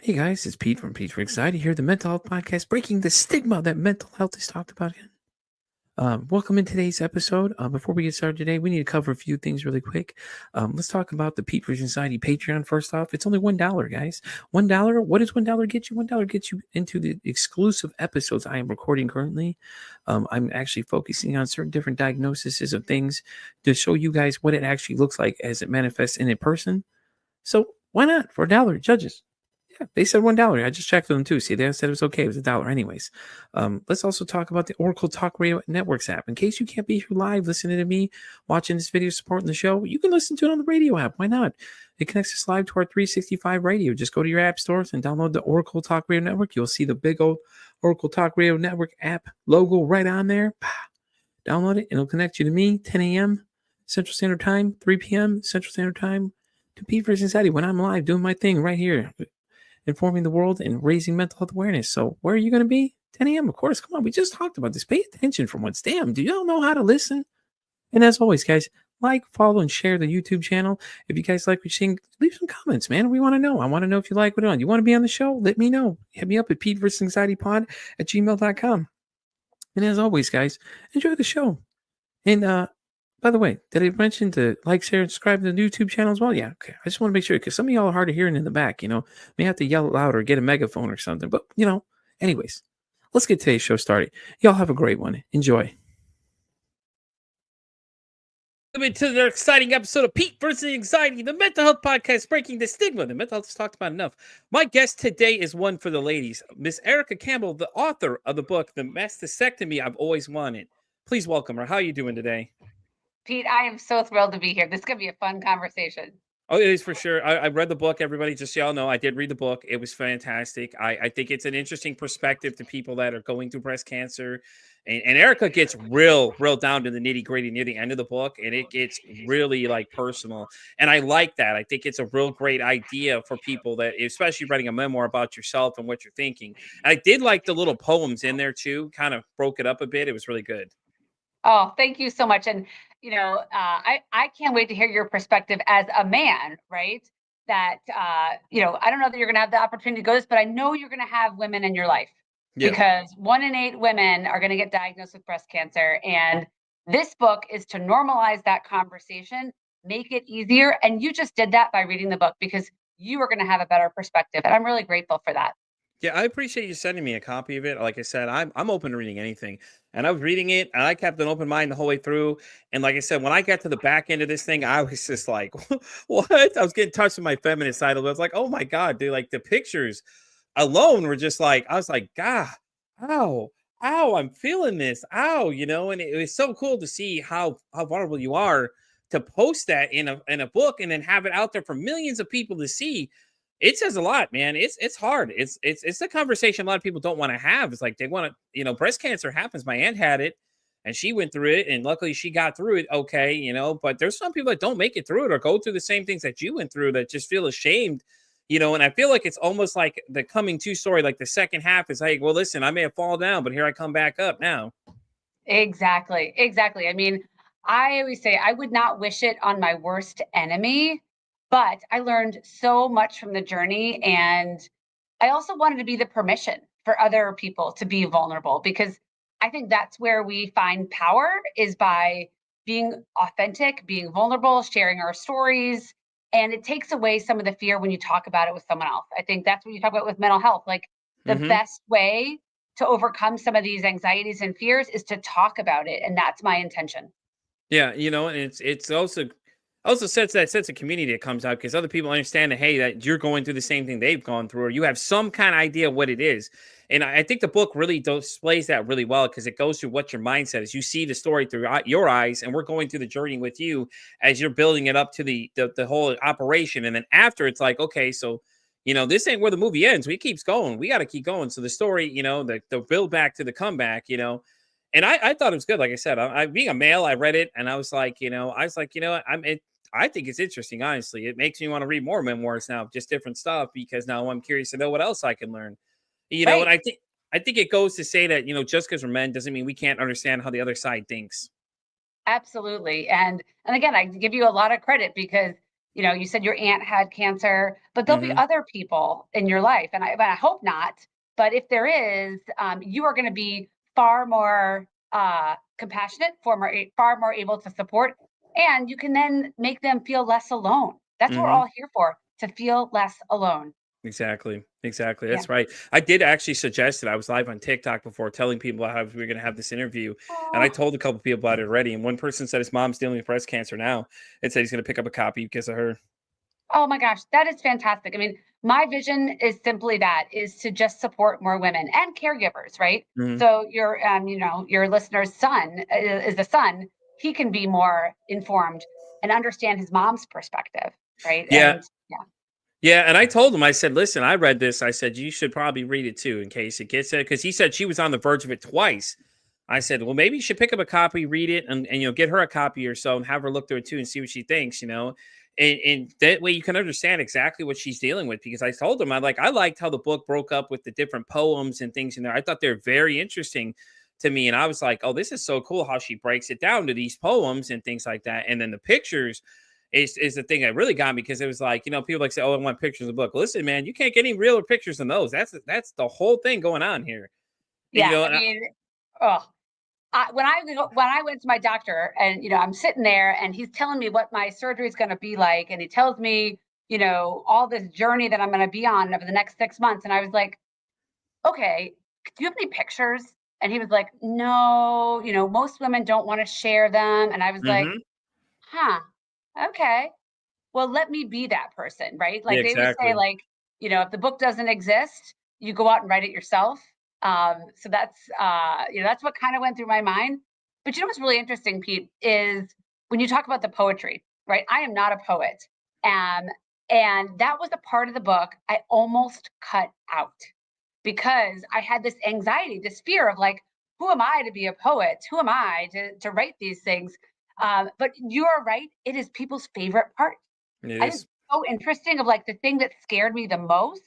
Hey guys, it's Pete from Pete for Anxiety here, the mental health podcast, breaking the stigma that mental health is talked about. Welcome in today's episode. Before we get started today, we need to cover a few things really quick. Let's talk about the Pete for Anxiety Patreon first off. It's only $1, guys. $1. What does $1 get you? $1 gets you into the exclusive episodes I am recording currently. I'm actually focusing on certain different diagnoses of things to show you guys what it actually looks like as it manifests in a person. So why not for $1, judges? Yeah, they said $1. I just checked with them too. See, they said it was okay. It was $1 anyways. Let's also talk about the Oracle Talk Radio Networks app. In case you can't be here live listening to me, watching this video, supporting the show, you can listen to it on the radio app. Why not? It connects us live to our 365 radio. Just go to your app stores and download the Oracle Talk Radio Network. You'll see the big old Oracle Talk Radio Network app logo right on there. Download it and it'll connect you to me, 10 a.m. Central Standard Time, 3 p.m. Central Standard Time, to Pete for Anxiety when I'm live doing my thing right here, informing the world and raising mental health awareness. So where are you going to be? 10 a.m. Of course. Come on. We just talked about this. Pay attention for once. Damn. Do y'all know how to listen? And as always, guys, like, follow, and share the YouTube channel. If you guys like what you're seeing, leave some comments, man. We want to know. I want to know if you like what you're on. You want to be on the show? Let me know. Hit me up at PeteVersusAnxietyPod@gmail.com. And as always, guys, enjoy the show. And by the way, did I mention to like, share, and subscribe to the YouTube channel as well? Yeah, okay. I just want to make sure because some of y'all are hard of hearing in the back, may have to yell loud or get a megaphone or something. But, anyways, let's get today's show started. Y'all have a great one. Enjoy. Welcome to the exciting episode of Pete versus Anxiety, the mental health podcast breaking the stigma. The mental health is talked about enough. My guest today is one for the ladies, Miss Erica Campbell, the author of the book, The Mastectomy I've Always Wanted. Please welcome her. How are you doing today? Pete, I am so thrilled to be here. This is going to be a fun conversation. Oh, it is for sure. I read the book, everybody. Just so y'all know, I did read the book. It was fantastic. I think it's an interesting perspective to people that are going through breast cancer. And Erica gets real down to the nitty gritty near the end of the book. And it gets really like personal. And I like that. I think it's a real great idea for people that, especially writing a memoir about yourself and what you're thinking. And I did like the little poems in there too, kind of broke it up a bit. It was really good. Oh, thank you so much. And, I can't wait to hear your perspective as a man, right? That, I don't know that you're going to have the opportunity to go this, but I know you're going to have women in your life because 1 in 8 women are going to get diagnosed with breast cancer. And this book is to normalize that conversation, make it easier. And you just did that by reading the book because you are going to have a better perspective. And I'm really grateful for that. Yeah, I appreciate you sending me a copy of it. Like I said, I'm open to reading anything. And I was reading it and I kept an open mind the whole way through. And like I said, when I got to the back end of this thing, I was just like, what? I was getting touched with my feminine side. I was like, oh my God, dude, like the pictures alone were just like, I was like, God, ow, I'm feeling this. Ow, and it was so cool to see how vulnerable you are to post that in a book and then have it out there for millions of people to see. It says a lot, man. It's hard. It's the conversation a lot of people don't want to have. It's like they want to, breast cancer happens. My aunt had it and she went through it and luckily she got through it okay, but there's some people that don't make it through it or go through the same things that you went through that just feel ashamed, and I feel like it's almost like the coming to story, like the second half is like, well, listen, I may have fallen down, but here I come back up now. Exactly. I mean, I always say I would not wish it on my worst enemy, but I learned so much from the journey. And I also wanted to be the permission for other people to be vulnerable because I think that's where we find power is by being authentic, being vulnerable, sharing our stories. And it takes away some of the fear when you talk about it with someone else. I think that's what you talk about with mental health. Like the best way to overcome some of these anxieties and fears is to talk about it. And that's my intention. Yeah, and it's also sets that sense of community that comes out because other people understand that, hey, that you're going through the same thing they've gone through, or you have some kind of idea what it is. And I think the book really displays that really well because it goes through what your mindset is. You see the story through your eyes, and we're going through the journey with you as you're building it up to the whole operation. And then after, it's like, okay, so this ain't where the movie ends. It keeps going. We got to keep going. So the story, the build back to the comeback, And I thought it was good. Like I said, I being a male, I read it and I was like, I think it's interesting, honestly. It makes me want to read more memoirs now, just different stuff, because now I'm curious to know what else I can learn. And I think it goes to say that, just because we're men doesn't mean we can't understand how the other side thinks. Absolutely. And again, I give you a lot of credit because, you said your aunt had cancer, but there'll be Hmm. other people in your life. And I hope not. But if there is, you are going to be far more compassionate, far more able to support, and you can then make them feel less alone. That's what we're Hmm. all here for, to feel less alone. Exactly. Exactly. Yeah. That's right. I did actually suggest it. I was live on TikTok before telling people how we were going to have this interview. And I Oh, told a couple people about it already. And one person said his mom's dealing with breast cancer now and said he's going to pick up a copy because of her. oh my gosh, that is fantastic. I mean, my vision is simply that is to just support more women and caregivers, right? Hmm. So your listener's son is a son. He can be more informed and understand his mom's perspective, right? Yeah. And yeah, Yeah, and I told him, I said, "Listen, I read this." I said, "You should probably read it too in case it gets it." Because he said she was on the verge of it twice. I said, "Well, maybe you should pick up a copy, read it, and get her a copy or so, and have her look through it too, and see what she thinks." And that way you can understand exactly what she's dealing with. Because I told him, I liked how the book broke up with the different poems and things in there. I thought they're very interesting to me, and I was like, "Oh, this is so cool how she breaks it down to these poems and things like that." And then the pictures is the thing that really got me because it was like, people like say, "Oh, I want pictures of the book." Listen, man, you can't get any realer pictures than those. That's the whole thing going on here. And, yeah. I mean, oh, when I went to my doctor and I'm sitting there and he's telling me what my surgery is going to be like, and he tells me all this journey that I'm going to be on over the next 6 months, and I was like, okay, do you have any pictures? And he was like, no, most women don't want to share them. And I was like, hmm huh, okay, well, let me be that person, right? yeah, Like they always say, exactly. like, if the book doesn't exist, you go out and write it yourself. So that's what kind of went through my mind. But what's really interesting, Pete, is when you talk about the poetry, right? I am not a poet. Um, and that was a part of the book I almost cut out because I had this anxiety, this fear of like, who am I to be a poet? Who am I to write these things? But you are right. It is people's favorite part. It I think is. it's so interesting of like the thing that scared me the most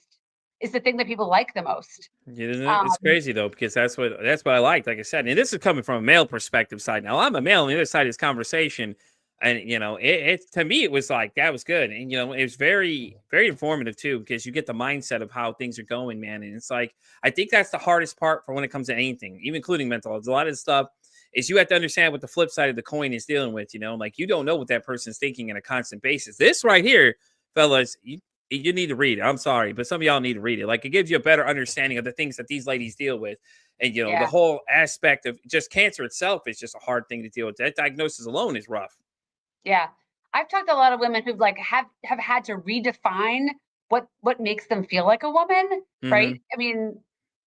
is the thing that people like the most. Yeah, isn't it? It's Um, crazy though because that's what I liked. Like I said, and this is coming from a male perspective side. Now I'm a male on the other side of this conversation, and it to me it was like that was good, and it was very very informative too because you get the mindset of how things are going, man. And it's like I think that's the hardest part for when it comes to anything, even including mental health. A lot of the stuff is you have to understand what the flip side of the coin is dealing with. Like you don't know what that person's thinking on a constant basis. This right here, fellas, you need to read it. I'm sorry, but some of y'all need to read it. Like it gives you a better understanding of the things that these ladies deal with. And the yeah, whole aspect of just cancer itself is just a hard thing to deal with. That diagnosis alone is rough. yeah. I've talked to a lot of women who've like have had to redefine what makes them feel like a woman, Hmm. right? I mean,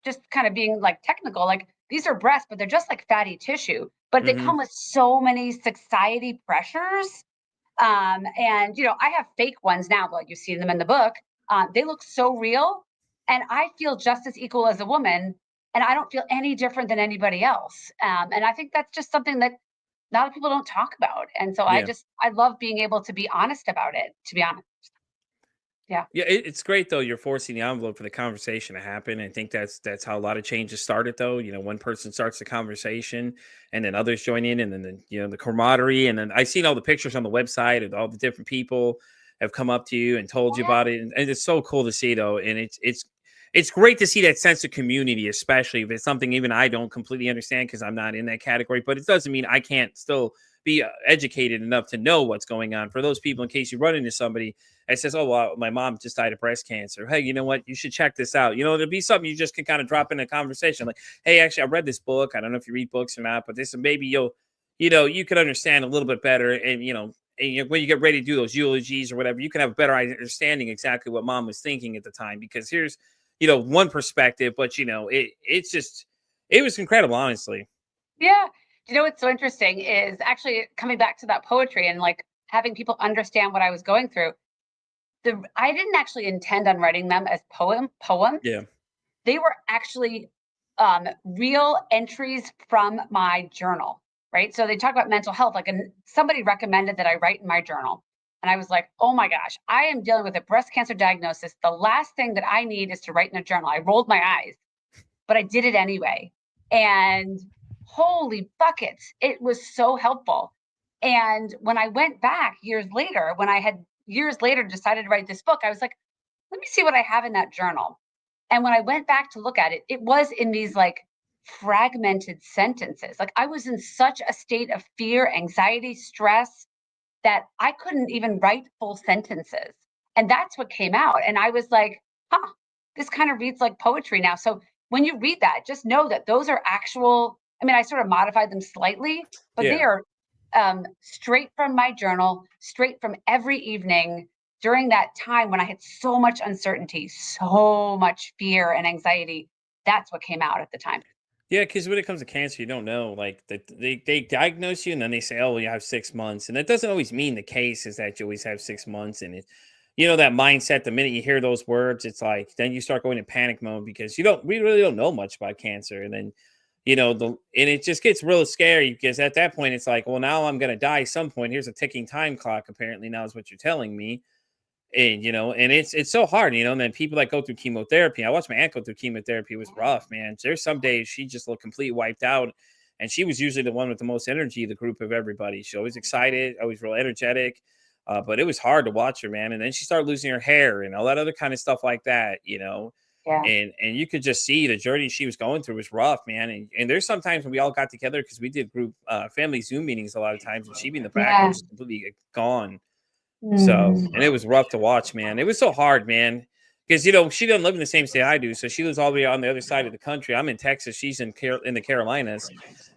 just kind of being like technical, like these are breasts, but they're just like fatty tissue, but they Hmm. come with so many society pressures. And I have fake ones now, like you see them in the book. They look so real, and I feel just as equal as a woman, and I don't feel any different than anybody else. And I think that's just something that a lot of people don't talk about. And so Yeah. I love being able to be honest about it. To be honest, yeah, Yeah, it's great though. You're forcing the envelope for the conversation to happen. I think that's how a lot of changes started. Though one person starts the conversation, and then others join in, and then the camaraderie. And then I've seen all the pictures on the website of all the different people have come up to you and told oh you yeah, about it, and it's so cool to see though. And it's great to see that sense of community, especially if it's something even I don't completely understand because I'm not in that category. But it doesn't mean I can't still be educated enough to know what's going on. For those people, in case you run into somebody and says, "Oh, well, my mom just died of breast cancer. Hey, you know what? You should check this out." There'll be something you just can kind of drop in a conversation, like, "Hey, actually, I read this book. I don't know if you read books or not, but this maybe you can understand a little bit better." And when you get ready to do those eulogies or whatever, you can have a better understanding exactly what mom was thinking at the time. Because here's one perspective, but it was incredible, honestly. yeah. What's so interesting is actually coming back to that poetry and like having people understand what I was going through. I didn't actually intend on writing them as poems. Yeah. They were actually real entries from my journal, right? So they talk about mental health. Like, somebody recommended that I write in my journal. And I was like, oh my gosh, I am dealing with a breast cancer diagnosis. The last thing that I need is to write in a journal. I rolled my eyes, but I did it anyway. And holy buckets, it was so helpful. And when I went back years later, when I had years later decided to write this book, I was like, let me see what I have in that journal. And when I went back to look at it, it was in these like fragmented sentences. Like I was in such a state of fear, anxiety, stress that I couldn't even write full sentences. And that's what came out. And I was like, huh, this kind of reads like poetry now. So when you read that, just know that those are actual, I mean, I sort of modified them slightly, but they Yeah. are straight from my journal, straight from every evening during that time when I had so much uncertainty, so much fear and anxiety. That's what came out at the time. Yeah, because when it comes to cancer, you don't know. Like they diagnose you and then they say, "Oh, well, you have 6 months," and that doesn't always mean the case is that you always have 6 months. And it, that mindset. The minute you hear those words, it's like then you start going in panic mode because we really don't know much about cancer, and then and it just gets real scary because at that point it's like, well, now I'm gonna die some point. Here's a ticking time clock. Apparently, now is what you're telling me. And and it's so hard, and then people that go through chemotherapy. I watched my aunt go through chemotherapy. It was rough, man. There's some days she just looked completely wiped out, and she was usually the one with the most energy of the group of everybody. She always excited, always real energetic. But it was hard to watch her, man. And then she started losing her hair and all that other kind of stuff like that. Yeah. And you could just see the journey she was going through was rough, man. And there's sometimes when we all got together because we did group family Zoom meetings a lot of times, and she'd be in the background Yeah. just completely gone. So, Mm. and it was rough to watch, man. It was so hard, man. Because she doesn't live in the same state I do, so she lives all the way on the other side of the country. I'm in Texas; she's in the Carolinas,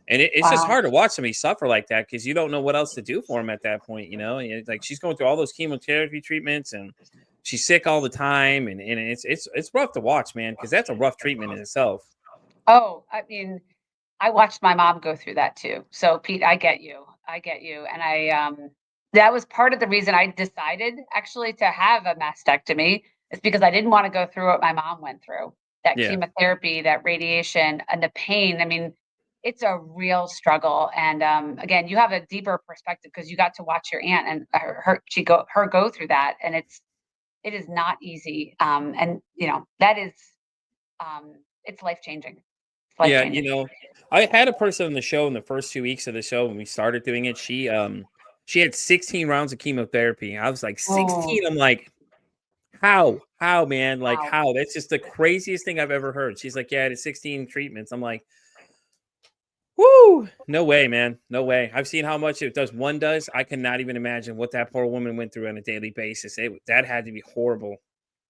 and it's just Wow. hard to watch somebody suffer like that because you don't know what else to do for them at that point. And like she's going through all those chemotherapy treatments, and she's sick all the time, and it's rough to watch, man, because that's a rough treatment in itself. Oh, I mean, I watched my mom go through that too. So Pete, I get you. I get you. And that was part of the reason I decided actually to have a mastectomy is because I didn't want to go through what my mom went through. That Yeah, chemotherapy, that radiation, and the pain. I mean, it's a real struggle. And again, you have a deeper perspective because you got to watch your aunt and her go through that, and it is not easy. And that is it's life changing. It's life yeah. changing. I had a person on the show in the first 2 weeks of the show when we started doing it. She had 16 rounds of chemotherapy. I was like, Oh, 16. I'm like, how, man? Like, wow. how? That's just the craziest thing I've ever heard. She's like, yeah, I did 16 treatments. I'm like, whoo, no way, man. No way. I've seen how much it does. One does. I cannot even imagine what that poor woman went through on a daily basis. That had to be horrible.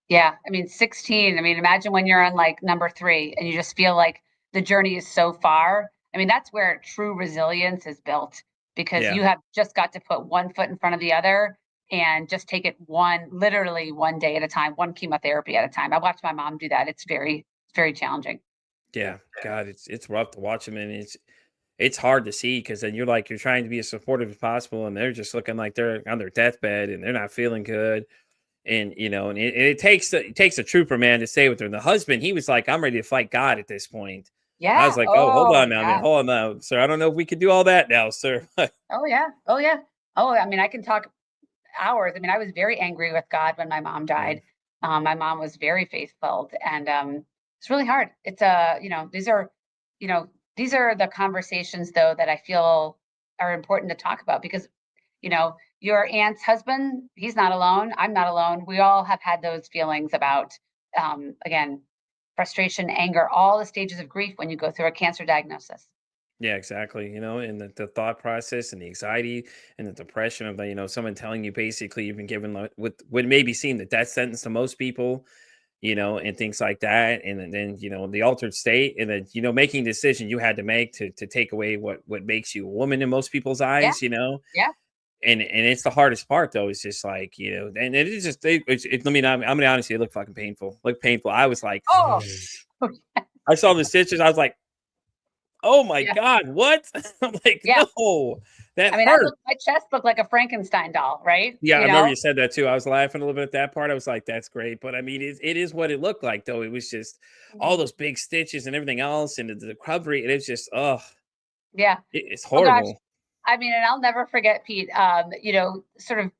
Yeah, I mean, 16. I mean, imagine when you're on like number 3 and you just feel like the journey is so far. I mean, that's where true resilience is built because Yeah. you have just got to put one foot in front of the other and just take it literally one day at a time, one chemotherapy at a time. I watched my mom do that. It's very challenging. Yeah. God, it's rough to watch them, and it's hard to see because then you're trying to be as supportive as possible, and they're just looking like they're on their deathbed and they're not feeling good. And and it takes a trooper, man, to stay with her. And the husband, he was like, I'm ready to fight God at this point. I was Yeah. like, oh, hold Oh, on now, man. yeah. Hold on now, sir. I don't know if we could do all that now, sir. Oh, yeah. Oh, yeah. Oh, I mean, I can talk hours. I mean, I was very angry with God when my mom Yeah. died. My mom was very faith-filled, and it's really hard. You know, these are the conversations though that I feel are important to talk about because, your aunt's husband, he's not alone. I'm not alone. We all have had those feelings about, again, frustration, anger, all the stages of grief when you go through a cancer diagnosis. Yeah, exactly. And the thought process and the anxiety and the depression of someone telling you basically you've been given what would maybe seem the death sentence to most people, and things like that. And then, the altered state, and then, making a decision you had to make to take away what makes you a woman in most people's Yeah, eyes. yeah. And it's the hardest part though. It's just like, and it is just let me not, I'm gonna honestly, it looked fucking painful. Look painful. I was like, Oh, I saw the stitches. I was like, oh my yeah, God, what? I'm like, yeah. no, that I mean, hurt. my chest looked like a Frankenstein doll, right? Yeah, I remember you said that too. I was laughing a little bit at that part. I was like, that's great. But I mean, it is what it looked like, though. It was just all Mhm. those big stitches and everything else, and the recovery. And it's just, Yeah. it's Oh gosh. horrible. I mean, and I'll never forget, Pete. Sort of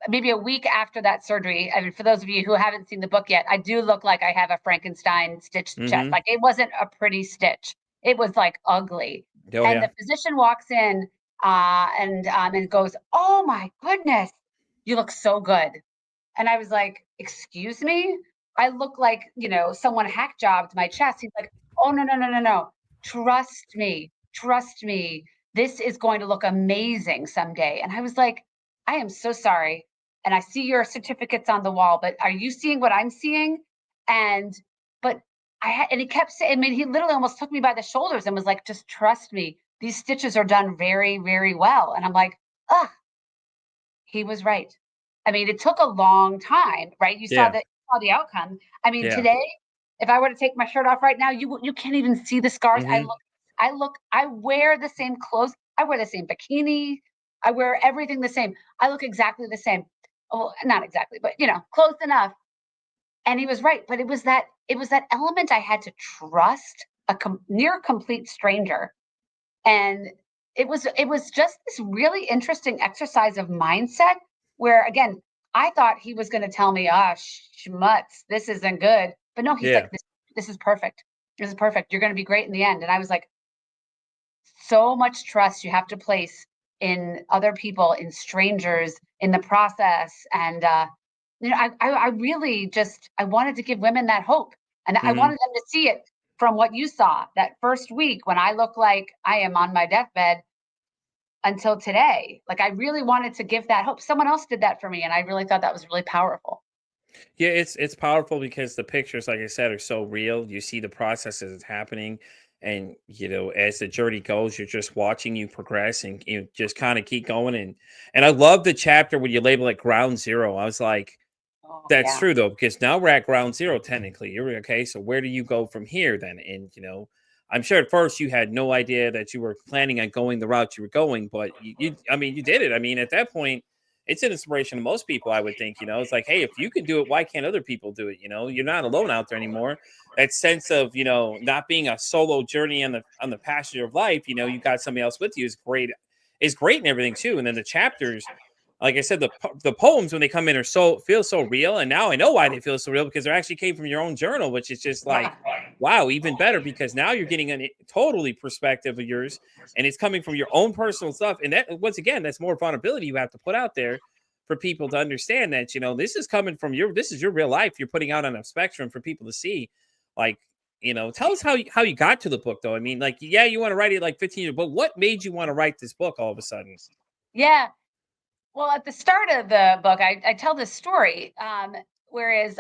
maybe a week after that surgery. I mean, for those of you who haven't seen the book yet, I do look like I have a Frankenstein stitched chest. Hmm. Like it wasn't a pretty stitch. It was like ugly. Oh And yeah. the physician walks in and goes, "Oh my goodness, you look so good. And I was like, excuse me? I look like, someone hack jobbed my chest. He's like, oh, no, no, no, no, no. Trust me. Trust me. This is going to look amazing someday. And I was like, I am so sorry. And I see your certificates on the wall, but are you seeing what I'm seeing? And, but and he kept saying, I mean, he literally almost took me by the shoulders and was like, just trust me. These stitches are done very, very well. And I'm like, ah, he was right. I mean, it took a long time, right? You saw Yeah. the outcome. I mean, Yeah. today, if I were to take my shirt off right now, you can't even see the scars. Hmm. I wear the same clothes. I wear the same bikini. I wear everything the same. I look exactly the same. Well, not exactly, but close enough. And he was right. But it was that element I had to trust a near complete stranger. And it was just this really interesting exercise of mindset where, again, I thought he was going to tell me, ah, schmutz, this isn't good. But no, he's Yeah. like, this is perfect. This is perfect. You're going to be great in the end. And I was like, so much trust you have to place in other people, in strangers, in the process. And, I really I wanted to give women that hope. And I Hmm. wanted them to see it from what you saw that first week when I look like I am on my deathbed until today. Like, I really wanted to give that hope. Someone else did that for me, and I really thought that was really powerful. Yeah, it's powerful because the pictures, like I said, are so real. You see the process as it's happening, and as the journey goes, you're just watching you progress, and you just kind of keep going. And I love the chapter when you label it ground zero. I was like, Oh, that's yeah. true though, because now we're at ground zero technically. You're okay. So where do you go from here then? And I'm sure at first you had no idea that you were planning on going the route you were going, but I mean, you did it. I mean, at that point, it's an inspiration to most people, I would think. It's like, hey, if you can do it, why can't other people do it? You're not alone out there anymore. That sense of not being a solo journey on the passenger of life. You got somebody else with you is great and everything too. And then the chapters, like I said, the poems when they come in are feel so real, and now I know why they feel so real because they actually came from your own journal, which is just like, Yeah. wow, even better because now you're getting a totally perspective of yours, and it's coming from your own personal stuff, and that once again, that's more vulnerability you have to put out there for people to understand that this is coming from this is your real life you're putting out on a spectrum for people to see, like. Tell us how you got to the book though. I mean, like, yeah, you want to write it like 15 years, but what made you want to write this book all of a sudden? Yeah. Well, at the start of the book, I tell this story. Whereas,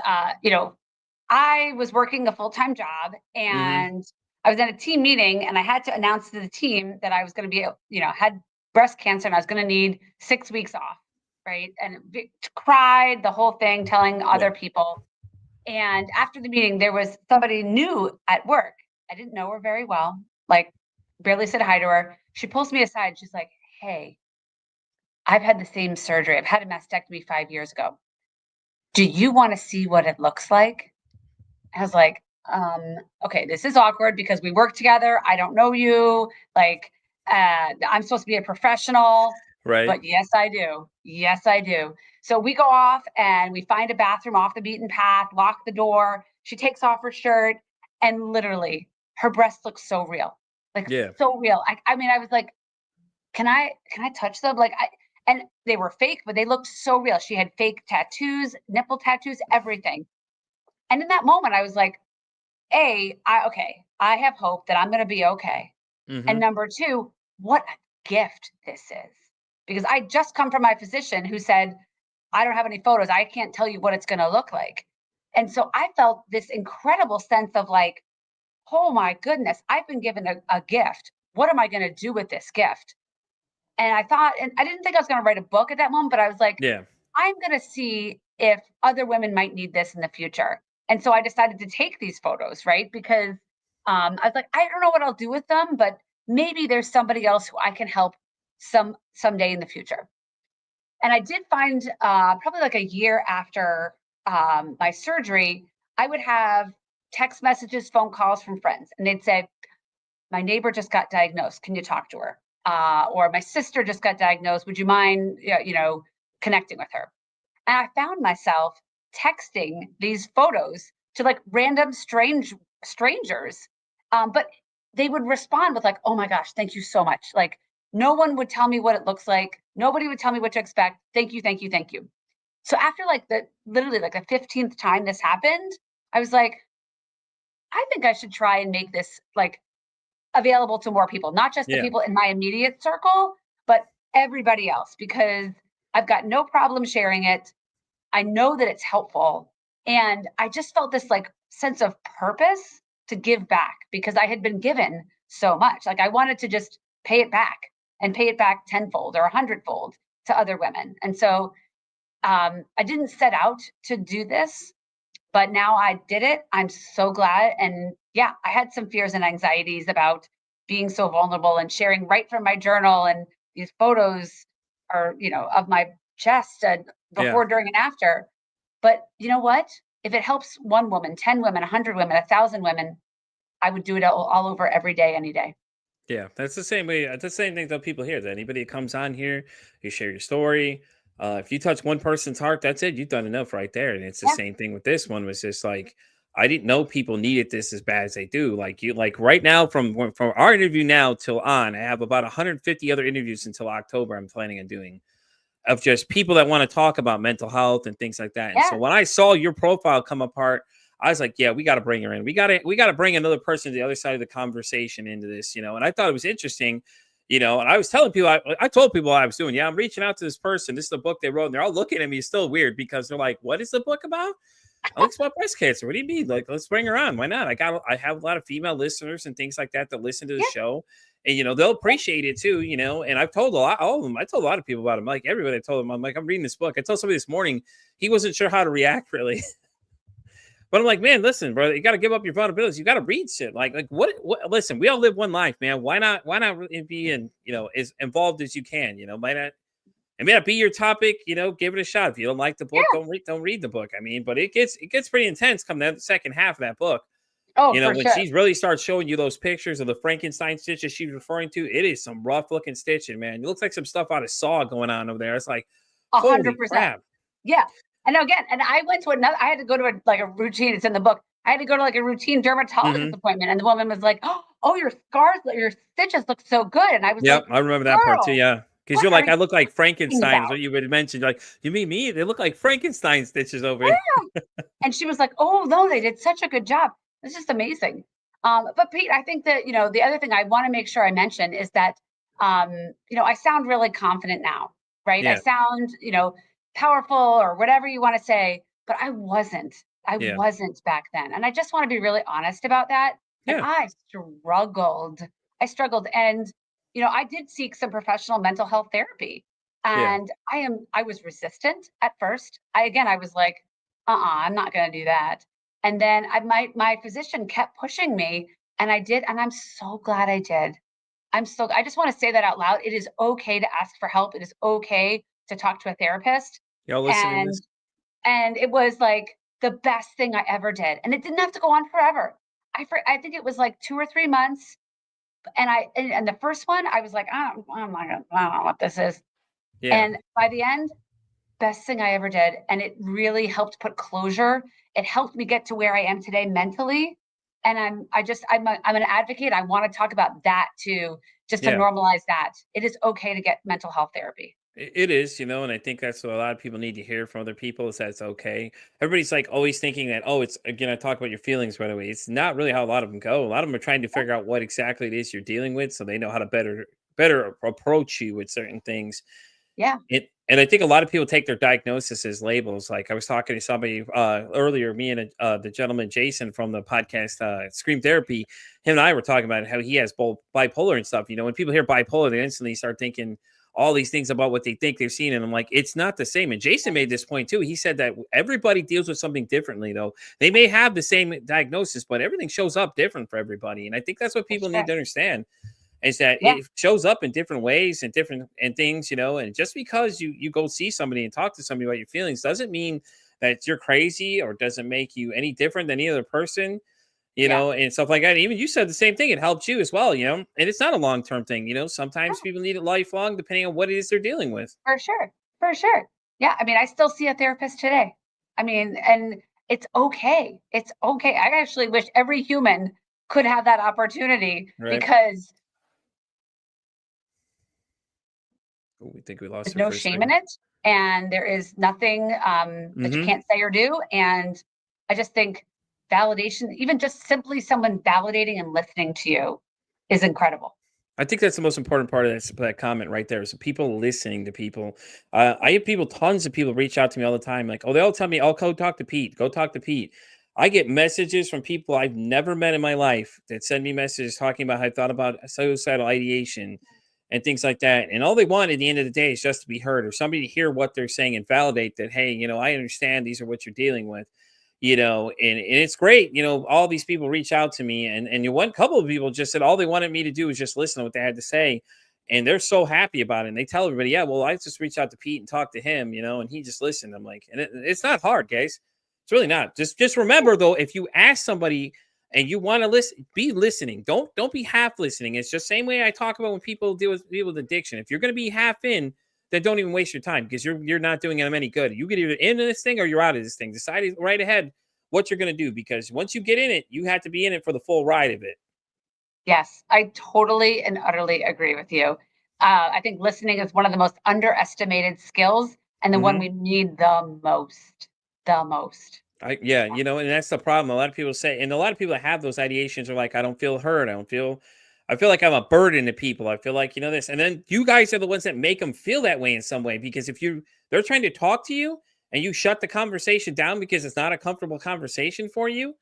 I was working a full time job Hmm. and I was at a team meeting and I had to announce to the team that I was going to be, had breast cancer and I was going to need 6 weeks off. Right. And cried the whole thing, telling Yeah. other people. And after the meeting, there was somebody new at work. I didn't know her very well, like barely said hi to her. She pulls me aside. She's like, hey, I've had the same surgery. I've had a mastectomy 5 years ago. Do you want to see what it looks like? I was like, okay, this is awkward because we work together. I don't know you. Like, I'm supposed to be a professional, Right. but yes, I do. Yes, I do. So we go off and we find a bathroom off the beaten path, lock the door. She takes off her shirt, and literally, her breasts look so real, like Yeah. so real. I mean, I was like, can I touch them? Like, and they were fake, but they looked so real. She had fake tattoos, nipple tattoos, everything. And in that moment, I was like, okay, I have hope that I'm going to be okay. And Hmm. number two, what a gift this is. Because I just come from my physician who said, I don't have any photos. I can't tell you what it's going to look like. And so I felt this incredible sense of like, oh my goodness, I've been given a gift. What am I going to do with this gift? And I thought, and I didn't think I was going to write a book at that moment, but I was like, Yeah. I'm going to see if other women might need this in the future. And so I decided to take these photos, right? Because I was like, I don't know what I'll do with them, but maybe there's somebody else who I can help someday in the future. And I did find probably like a year after my surgery, I would have text messages, phone calls from friends, and they'd say, my neighbor just got diagnosed. Can you talk to her? Or my sister just got diagnosed. Would you mind, connecting with her? And I found myself texting these photos to like random strangers. But they would respond with like, "Oh my gosh, thank you so much. Like No one would tell me what it looks like. Nobody would tell me what to expect. Thank you, thank you, thank you. So after like the literally like the 15th time this happened, I was like, I think I should try and make this like available to more people, not just the Yeah. people in my immediate circle, but everybody else, because I've got no problem sharing it. I know that it's helpful. And I just felt this like sense of purpose to give back because I had been given so much. Like I wanted to just pay it back and pay it back tenfold or a hundredfold to other women. And so I didn't set out to do this, but now I did it. I'm so glad. And yeah, I had some fears and anxieties about being so vulnerable and sharing right from my journal. And these photos are, of my chest and Yeah. before, during, and after. But you know what? If it helps one woman, 10 women, 100 women, 1,000 women, I would do it all over every day, any day. Yeah, that's the same way. That's the same thing that people hear. That anybody that comes on here, you share your story. If you touch one person's heart, that's it. You've done enough right there. And it's the Yeah. same thing with this one. Was just like I didn't know people needed this as bad as they do. Like you, like right now, from our interview now till on, I have about 150 other interviews until October. I'm planning on doing of just people that want to talk about mental health and things like that. And so Yeah. when I saw your profile come apart, I was like, yeah, we got to bring her in. We got to bring another person to the other side of the conversation into this, And I thought it was interesting, And I was telling people, I told people what I was doing. Yeah, I'm reaching out to this person. This is the book they wrote, and they're all looking at me. It's still weird because they're like, "What is the book about?" I like about breast cancer. What do you mean? Like, let's bring her on. Why not? I have a lot of female listeners and things like that listen to the Yeah. show, and they'll appreciate it too. And I've told all of them. I told a lot of people about them. Like everybody, I told them, I'm like, I'm reading this book. I told somebody this morning, he wasn't sure how to react really. But I'm like, man, listen, bro, you got to give up your vulnerabilities. You got to read shit. Like what? Listen, we all live one life, man. Why not? Why not really be as involved as you can? Might not. It may not be your topic. Give it a shot. If you don't like the book, Yeah. don't read the book. I mean, but it gets pretty intense come that second half of that book. Oh, for When sure. she really starts showing you those pictures of the Frankenstein stitches she's referring to, it is some rough looking stitching, man. It looks like some stuff out of Saw going on over there. It's like, holy 100%. crap. Yeah. And again, and I went to I had to go to a routine. It's in the book. I had to go to like a routine dermatologist Mm-hmm. appointment. And the woman was like, oh, your scars, your stitches look so good. And I was Yep, like, I remember that part too. girl, Yeah, because what you're are like, you I look like talking Frankenstein. Is about? what you would mention. Like, you mean me? They look like Frankenstein stitches over here. Yeah. And she was like, oh, no, they did such a good job. It's just amazing. But Pete, I think that, the other thing I want to make sure I mention is that, I sound really confident now, right? I Yeah, sound, powerful or whatever you want to say, but I wasn't. I yeah, wasn't back then. And I just want to be really honest about that. And yeah, I struggled. I struggled. And, I did seek some professional mental health therapy. yeah, And I was resistant at first. I was like, I'm not going to do that. And then my physician kept pushing me, and I did, and I'm so glad I did. I just want to say that out loud. It is okay to ask for help. It is okay to talk to a therapist. y'all listening to And this? it was like the best thing I ever did. And it didn't have to go on forever. I think it was like 2 or 3 months. And the first one, I was like, I don't know what this is. Yeah, And by the end, best thing I ever did, and it really helped put closure. It helped me get to where I am today mentally, and I'm an advocate. I wanna talk about that too, just to yeah. normalize that. It is okay to get mental health therapy. It is, and I think that's what a lot of people need to hear from other people is that it's okay. Everybody's like always thinking that, oh, it's again, I talk about your feelings right away. It's not really how a lot of them go. A lot of them are trying to Yeah, figure out what exactly it is you're dealing with so they know how to better approach you with certain things. yeah, And I think a lot of people take their diagnosis as labels. Like I was talking to somebody earlier, me and the gentleman Jason from the podcast Scream Therapy, him and I were talking about how he has both bipolar and stuff. When people hear bipolar, they instantly start thinking all these things about what they think they've seen, and I'm like, it's not the same. And Jason made this point too. He said that everybody deals with something differently, though. They may have the same diagnosis, but everything shows up different for everybody. And I think that's what for people need sure. to understand is that Yeah, it shows up in different ways and different and things, and just because you go see somebody and talk to somebody about your feelings doesn't mean that you're crazy or doesn't make you any different than any other person, yeah, and stuff like that. Even you said the same thing. It helped you as well, and it's not a long-term thing. Sometimes yeah, people need it lifelong depending on what it is they're dealing with. for sure, for sure. Yeah, I mean, I still see a therapist today. I mean, and it's okay. It's okay. I actually wish every human could have that opportunity Right. because We think we lost There's her no for a shame in second. it, and there is nothing that you Hmm. can't say or do. And I just think validation, even just simply someone validating and listening to you, is incredible. I think that's the most important part of that comment right there is people listening to people. I have people, tons of people reach out to me all the time. Like, oh, they all tell me, oh, go talk to Pete. Go talk to Pete. I get messages from people I've never met in my life that send me messages talking about how I thought about suicidal ideation and things like that. And all they want at the end of the day is just to be heard or somebody to hear what they're saying and validate that, hey, I understand these are what you're dealing with. And it's great. All these people reach out to me, and one couple of people just said all they wanted me to do was just listen to what they had to say, and they're so happy about it. And they tell everybody, yeah, well, I just reached out to Pete and talked to him, and he just listened. I'm like, and it's not hard, guys. It's really not. Just remember though, if you ask somebody and you want to listen, be listening. Don't be half listening. It's just same way I talk about when people deal with addiction. If you're going to be half in, then don't even waste your time because you're not doing them any good. You get either into this thing or you're out of this thing. Decide right ahead what you're going to do because once you get in it, you have to be in it for the full ride of it. Yes, I totally and utterly agree with you. I think listening is one of the most underestimated skills and the one Hmm. we need the most. The most. Yeah, and that's the problem. A lot of people say, and a lot of people that have those ideations are like, I don't feel heard. I feel like I'm a burden to people. I feel like, this. And then you guys are the ones that make them feel that way in some way because they're trying to talk to you and you shut the conversation down because it's not a comfortable conversation for you.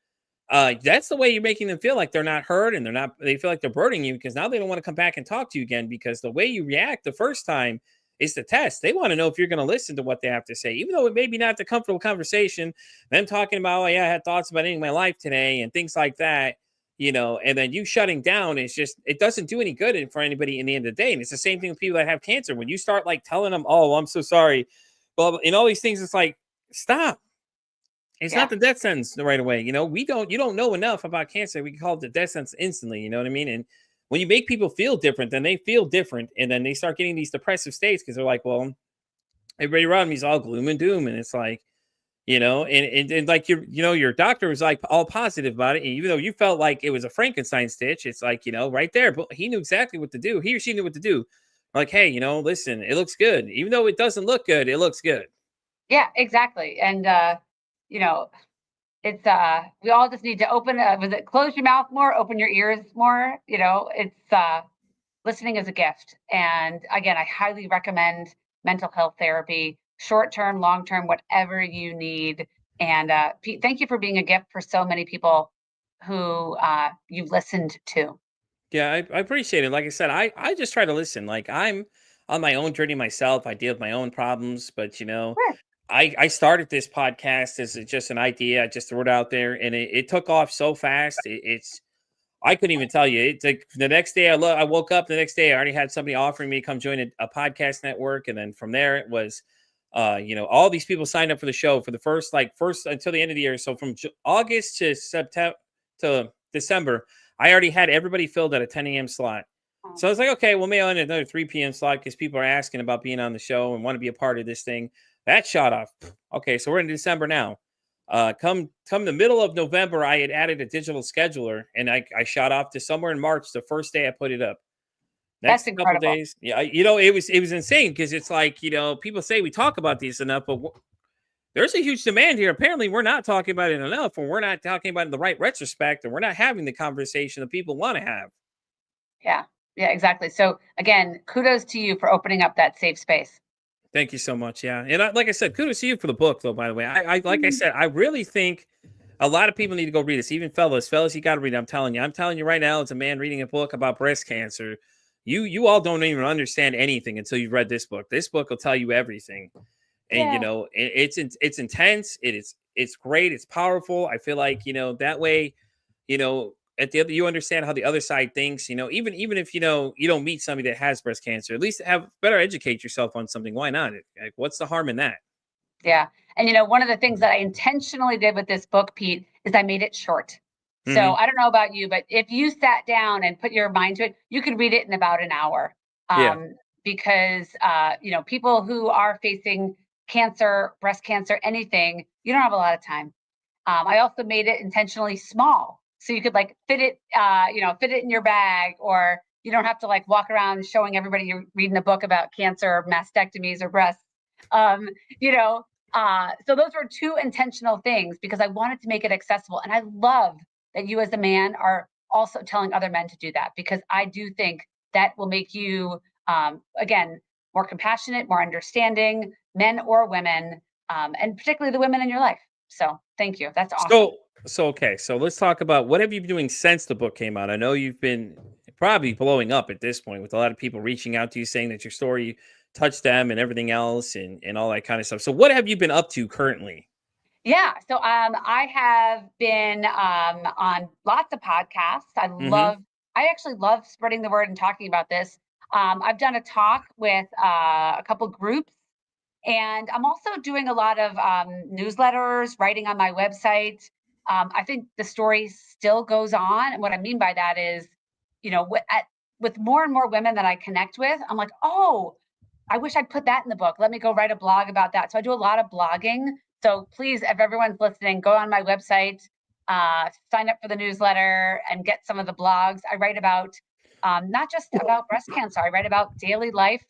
That's the way you're making them feel like they're not heard and they feel like they're burdening you because now they don't want to come back and talk to you again because the way you react the first time is the test. They want to know if you're going to listen to what they have to say, even though it may be not the comfortable conversation. Them talking about, oh, yeah, I had thoughts about ending my life today and things like that, and then you shutting down is just, it doesn't do any good for anybody in the end of the day. And it's the same thing with people that have cancer. When you start like telling them, oh, I'm so sorry, well, and all these things, it's like, stop. It's not Yeah. the death sentence right away. You don't know enough about cancer. We can call it the death sentence instantly. You know what I mean? And when you make people feel different, then they feel different. And then they start getting these depressive states because they're like, well, everybody around me is all gloom and doom. And it's like, and like your doctor was like all positive about it. And even though you felt like it was a Frankenstein stitch, it's like, right there, but he knew exactly what to do. He or she knew what to do. Like, hey, listen, it looks good. Even though it doesn't look good, it looks good. Yeah, exactly. And you know, it's we all just need to open was it close your mouth more, open your ears more. It's listening is a gift. And again, I highly recommend mental health therapy, short term, long term, whatever you need. And Pete, thank you for being a gift for so many people who you've listened to. Yeah, I appreciate it. Like I said, I just try to listen. Like I'm on my own journey myself. I deal with my own problems, but Sure. I started this podcast as just an idea. I just threw it out there, and it took off so fast. It's I couldn't even tell you. It's like the next day I woke up. The next day I already had somebody offering me to come join a podcast network, and then from there it was, all these people signed up for the show for the first until the end of the year. So from August to September to December, I already had everybody filled at a 10 a.m. slot. So I was like, okay, well, maybe I'll another 3 p.m. slot because people are asking about being on the show and want to be a part of this thing. That shot off. Okay, so we're in December now. Come the middle of November, I had added a digital scheduler, and I shot off to somewhere in March. The first day I put it up. That's Next couple incredible. days, yeah, it was insane because it's like people say we talk about these enough, but there's a huge demand here. Apparently, we're not talking about it enough, or we're not talking about it in the right retrospect, and we're not having the conversation that people want to have. Yeah. Yeah, exactly. So again, kudos to you for opening up that safe space. Thank you so much. Yeah, and like I said, kudos to you for the book, though. By the way, I like I Mhm. said, I really think a lot of people need to go read this. Even fellas, you got to read it. I'm telling you right now, as a man reading a book about breast cancer, you all don't even understand anything until you've read this book. This book will tell you everything, and Yeah. it's intense. It's great. It's powerful. I feel like that way, at the other, you understand how the other side thinks. Even if you don't meet somebody that has breast cancer, at least have better educate yourself on something. Why not? Like, what's the harm in that? Yeah. And one of the things that I intentionally did with this book, Pete, is I made it short. So Hmm. I don't know about you, but if you sat down and put your mind to it, you could read it in about an hour. Yeah. Because people who are facing cancer, breast cancer, anything, you don't have a lot of time. I also made it intentionally small, so you could like fit it in your bag, or You don't have to like walk around showing everybody you're reading a book about cancer or mastectomies or breasts. Um, you know, so those were two intentional things because I wanted to make it accessible. And I love that you as a man are also telling other men to do that because I do think that will make you, again, more compassionate, more understanding, men or women, and particularly the women in your life. So thank you. That's awesome. Okay, so let's talk about what have you been doing since the book came out? I know you've been probably blowing up at this point with a lot of people reaching out to you saying that your story touched them and everything else and all that kind of stuff. So what have you been up to currently? Yeah. So I have been on lots of podcasts. Mhm. I actually love spreading the word and talking about this. I've done a talk with a couple groups, and I'm also doing a lot of newsletters, writing on my website. I think the story still goes on. And what I mean by that is, with more and more women that I connect with, I'm like, oh, I wish I'd put that in the book. Let me go write a blog about that. So I do a lot of blogging. So please, if everyone's listening, go on my website, sign up for the newsletter, and get some of the blogs. I write about not just about breast cancer. I write about daily life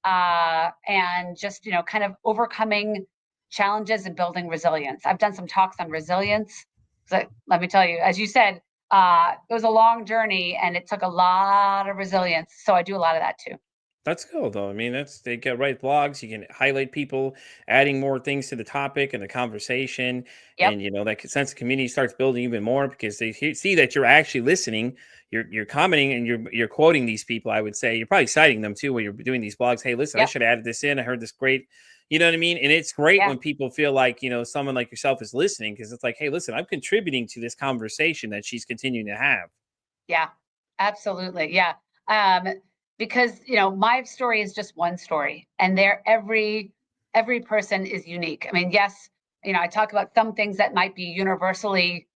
and just kind of overcoming challenges and building resilience. I've done some talks on resilience. So let me tell you, as you said, it was a long journey and it took a lot of resilience. So I do a lot of that too. That's cool though. I mean, they get write blogs. You can highlight people, adding more things to the topic and the conversation, Yep. and that sense of community starts building even more because they see that you're actually listening. You're commenting and you're quoting these people. I would say you're probably citing them too when you're doing these blogs. Hey, listen, I Yep. should have added this in. I heard this great. You know what I mean? And it's great Yeah. when people feel like someone like yourself is listening because it's like, hey, listen, I'm contributing to this conversation that she's continuing to have. Yeah, absolutely. Yeah. Um, because my story is just one story, and every person is unique. I mean, yes, I talk about some things that might be universally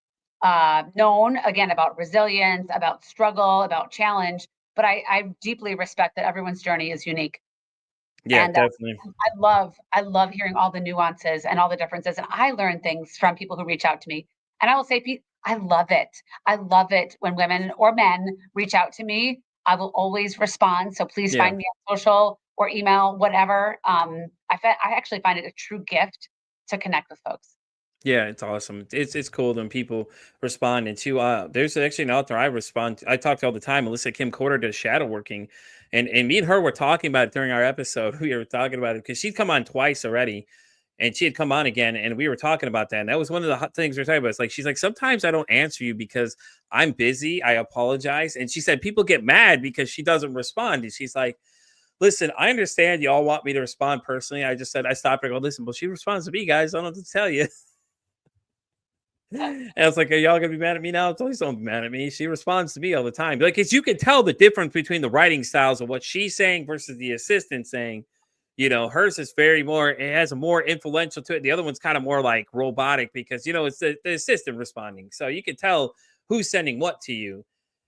known, again, about resilience, about struggle, about challenge, but I deeply respect that everyone's journey is unique. Yeah, And definitely. I love hearing all the nuances and all the differences, and I learn things from people who reach out to me. And I will say, Pete, I love it. I love it when women or men reach out to me. I will always respond. So please Yeah. find me on social or email, whatever. I actually find it a true gift to connect with folks. Yeah, it's awesome. It's cool when people respond. And too, there's actually an author I respond to, I talk to all the time. Melissa Kim Porter does shadow working, and me and her were talking about it during our episode. We were talking about it because she'd come on twice already, and she had come on again, and we were talking about that. And that was one of the hot things we are talking about. It's like she's like, sometimes I don't answer you because I'm busy. I apologize. And she said people get mad because she doesn't respond. And she's like, listen, I understand you all want me to respond personally. I just said I stopped her. I go, listen, well, she responds to me, guys. I don't know what to tell you. And I was like, are y'all gonna be mad at me now? Please don't be mad at me. She responds to me all the time. Like, cause you can tell the difference between the writing styles of what she's saying versus the assistant saying. Hers is very more, it has a more influential to it. The other one's kind of more like robotic because it's the assistant responding. So you can tell who's sending what to you.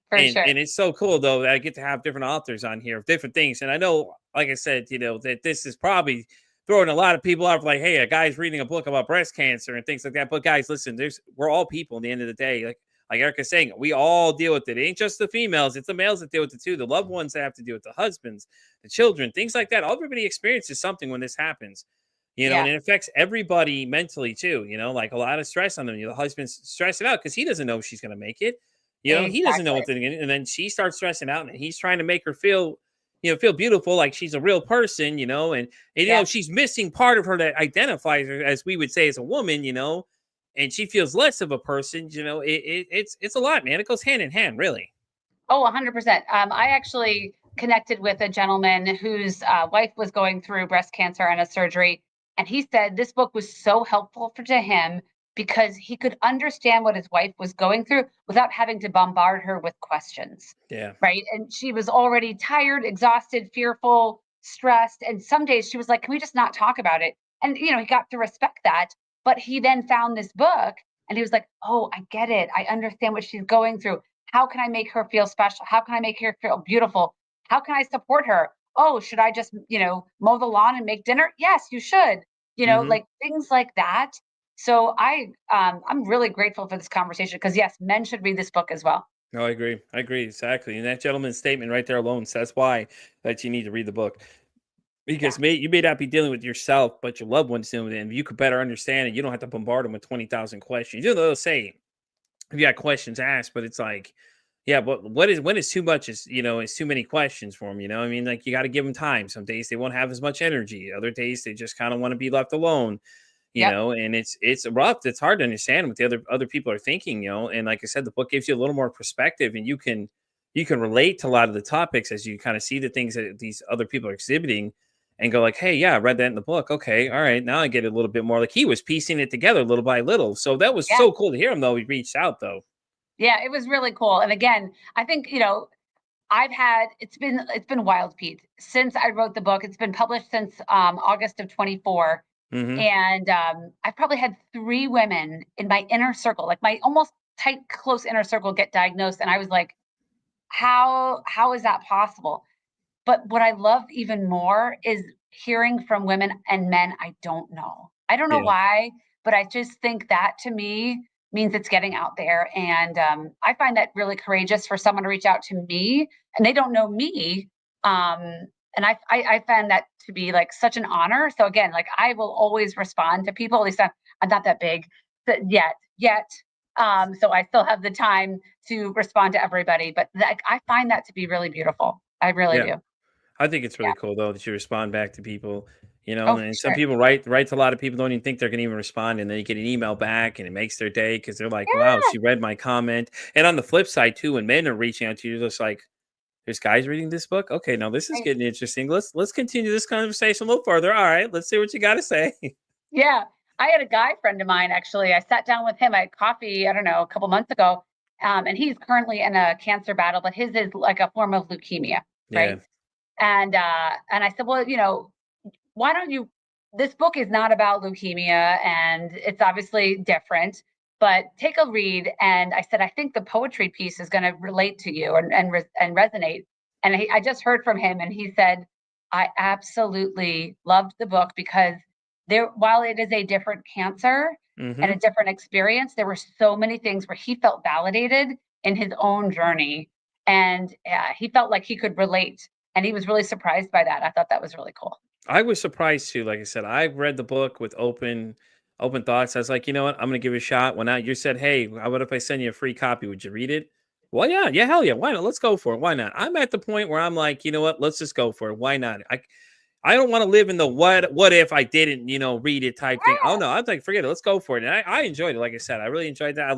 For sure. And it's so cool though that I get to have different authors on here of different things. And I know, like I said, that this is probably throwing a lot of people off, like, hey, a guy's reading a book about breast cancer and things like that. But guys, listen, we're all people at the end of the day. Like Erica's saying, we all deal with it. It ain't just the females, it's the males that deal with it too. The loved ones that have to deal with the husbands, the children, things like that. Everybody experiences something when this happens. And Yeah. it affects everybody mentally too, like a lot of stress on them. The husband's stressing out because he doesn't know if she's gonna make it. He doesn't know Exactly. what they're going and then she starts stressing out, and he's trying to make her feel beautiful, like she's a real person, Yeah. she's missing part of her that identifies her as we would say as a woman, and she feels less of a person. It's a lot, man. It goes hand in hand, really. Oh, 100%. I actually connected with a gentleman whose wife was going through breast cancer and a surgery. And he said this book was so helpful to him because he could understand what his wife was going through without having to bombard her with questions. Yeah. Right. And she was already tired, exhausted, fearful, stressed. And some days she was like, can we just not talk about it? And, he got to respect that. But he then found this book and he was like, oh, I get it. I understand what she's going through. How can I make her feel special? How can I make her feel beautiful? How can I support her? Oh, should I just, mow the lawn and make dinner? Yes, you should. Hmm. Like things like that. So I'm really grateful for this conversation because yes, men should read this book as well. No, I agree. I agree exactly. And that gentleman's statement right there alone says why that you need to read the book. Yeah. Because you may not be dealing with yourself, but your loved ones dealing with it. And you could better understand it. You don't have to bombard them with 20,000 questions. You know, they'll say, if you got questions asked, but it's like, yeah, but when is too much is, it's too many questions for them. I mean, like you got to give them time. Some days they won't have as much energy. Other days they just kind of want to be left alone. Yep. And it's rough. It's hard to understand what the other people are thinking. And like I said, the book gives you a little more perspective, and you can relate to a lot of the topics as you kind of see the things that these other people are exhibiting, and go like, hey, yeah, I read that in the book. Okay, all right, now I get a little bit more. Like he was piecing it together little by little. So that was Yeah. so cool to hear him though. He reached out though. Yeah. It was really cool. And again, I think, it's been wild, Pete, since I wrote the book. It's been published since August of 24. Hmm. And I've probably had 3 women in my inner circle, like my almost tight, close inner circle, get diagnosed. And I was like, how is that possible? But what I love even more is hearing from women and men I don't know. I don't know Yeah, why, but I just think that to me means it's getting out there. And I find that really courageous for someone to reach out to me and they don't know me. Um, and I find that to be like such an honor. So again, like I will always respond to people. At least I'm not that big yet. So I still have the time to respond to everybody. But I find that to be really beautiful. I really yeah. do. I think it's Yeah. really cool though that you respond back to people. Oh, for And some sure. people write to a lot of people, don't even think they're gonna even respond, and then you get an email back and it makes their day because they're like, wow, Yeah. she read my comment. And on the flip side too, when men are reaching out to you, just like, there's guys reading this book. Okay, now this is Right. getting interesting. Let's continue this conversation a little further. All right, let's see what you got to say. Yeah. I had a guy friend of mine, actually. I sat down with him at coffee, I don't know, a couple months ago. And he's currently in a cancer battle, but his is like a form of leukemia, Yeah. right? And I said, well, why don't you, this book is not about leukemia and it's obviously different, but take a read. And I said, I think the poetry piece is going to relate to you and resonate. And I just heard from him and he said, I absolutely loved the book because while it is a different cancer and a Hmm. different experience, there were so many things where he felt validated in his own journey. And he felt like he could relate. And he was really surprised by that. I thought that was really cool. I was surprised too. Like I said, I read the book with open thoughts. I was like, you know what, I'm gonna give it a shot. When you said, hey, how about if I send you a free copy? Would you read it? Well, yeah, yeah, hell yeah. Why not? Let's go for it. Why not? I'm at the point where I'm like, you know what? Let's just go for it. Why not? I don't want to live in the what if I didn't, read it type thing. Oh no, I'm like, forget it. Let's go for it. And I enjoyed it. Like I said, I really enjoyed that.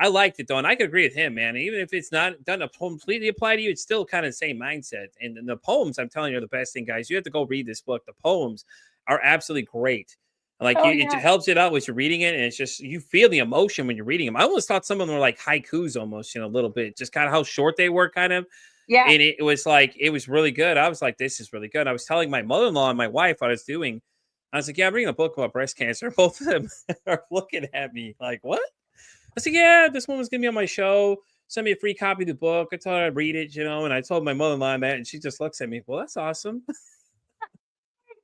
I liked it though, and I could agree with him, man. Even if it's not doesn't completely apply to you, it's still kind of the same mindset. And the poems, I'm telling you, are the best thing, guys. You have to go read this book. The poems are absolutely great. Like Oh, it yeah. helps it out as you're reading it, and it's just you feel the emotion when you're reading them. I almost thought some of them were like haikus, almost, a little bit, just kind of how short they were, kind of. Yeah. And it was like it was really good. I was like, this is really good. I was telling my mother-in-law and my wife what I was doing. I was like, yeah, I'm reading a book about breast cancer. Both of them are looking at me like, what? I said, yeah, this one was gonna be on my show. Send me a free copy of the book. I told her I'd read it, and I told my mother-in-law that, and she just looks at me. Well, that's awesome.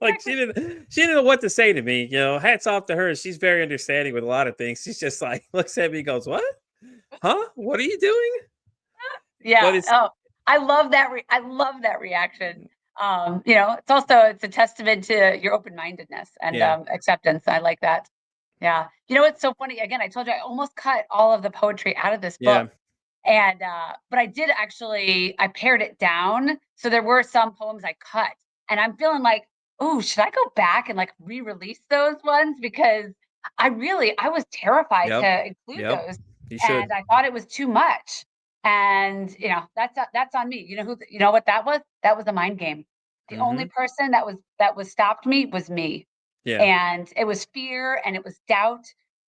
Like Exactly. she didn't know what to say to me. Hats off to her. She's very understanding with a lot of things. She's just like looks at me, and goes, "What? Huh? What are you doing?" But Yeah. it's Oh, I love that. I love that reaction. It's a testament to your open-mindedness and yeah, acceptance. I like that. Yeah. You know what's so funny? Again, I told you I almost cut all of the poetry out of this book. yeah. And but I did actually I pared it down. So there were some poems I cut. And I'm feeling like, oh, should I go back and like re-release those ones? Because I was terrified Yep. to include Yep. those. You And should. I thought it was too much. And that's on me. You know what that was? That was a mind game. The only Mhm. person that was stopped me was me. Yeah. And it was fear and it was doubt.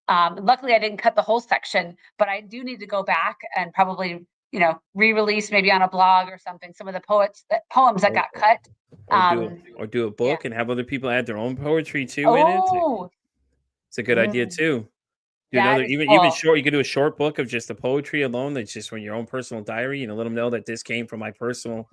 Luckily, I didn't cut the whole section, but I do need to go back and probably, re-release maybe on a blog or something some of the poems that Or got cut. or do a Yeah. book and have other people add their own poetry too in it. Oh, It's a good idea mm, too. Do that another is even cool. short. You could do a short book of just the poetry alone. That's just from your own personal diary. Let them know that this came from my personal.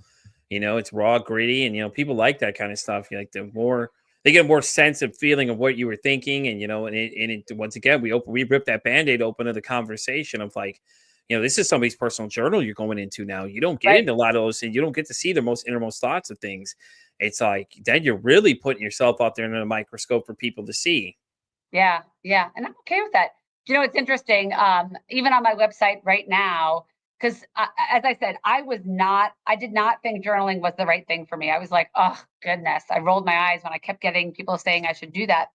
It's raw, gritty, and people like that kind of stuff. You like the more they get a more sense of feeling of what you were thinking, and once again we ripped that band-aid open of the conversation of like, this is somebody's personal journal you're going into now. You don't get Right. into a lot of those things. You don't get to see their most innermost thoughts of things. It's like then you're really putting yourself out there in a microscope for people to see. Yeah, yeah, and I'm okay with that. You know, it's interesting, even on my website right now, 'cause as I said, I did not think journaling was the right thing for me. I was like, "Oh, goodness." I rolled my eyes when I kept getting people saying I should do that.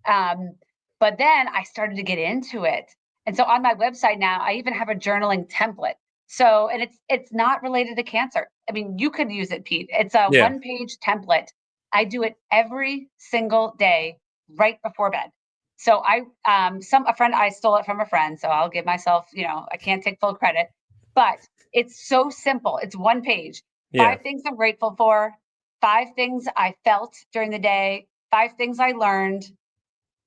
Um, but then I started to get into it. And so on my website now, I even have a journaling template. So, and it's not related to cancer. I mean, you could use it, Pete. It's a Yeah. one-page template. I do it every single day right before bed. So a friend I stole it from a friend, so I'll give myself, I can't take full credit, but it's so simple. It's one page. Yeah. 5 things I'm grateful for, 5 things I felt during the day, 5 things I learned,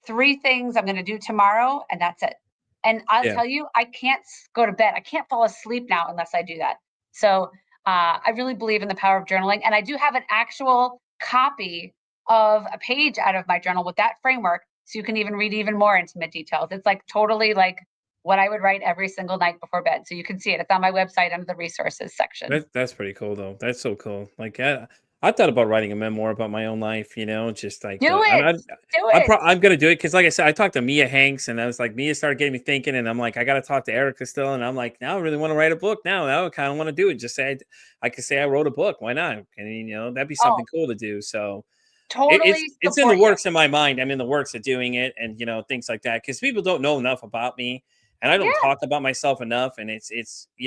3 things I'm going to do tomorrow, and that's it. And I'll Yeah. tell you, I can't go to bed. I can't fall asleep now unless I do that. So I really believe in the power of journaling. And I do have an actual copy of a page out of my journal with that framework. So you can even read even more intimate details. It's like totally like what I would write every single night before bed. So you can see it. It's on my website under the resources section. That's pretty cool though. That's so cool. Like I thought about writing a memoir about my own life, just like, Do but it. Do it. I'm gonna do it because, like I said, I talked to Mia Hanks, and I was like, Mia started getting me thinking, and I'm like, I got to talk to Erica still, and I'm like, now I really want to write a book. Now I kind of want to do it. Just say I could say I wrote a book. Why not? And that'd be something Oh, cool to do. So it's totally it's in the support you. works in my mind. I'm in the works of doing it, and things like that because people don't know enough about me, and I don't Yeah, talk about myself enough. And it's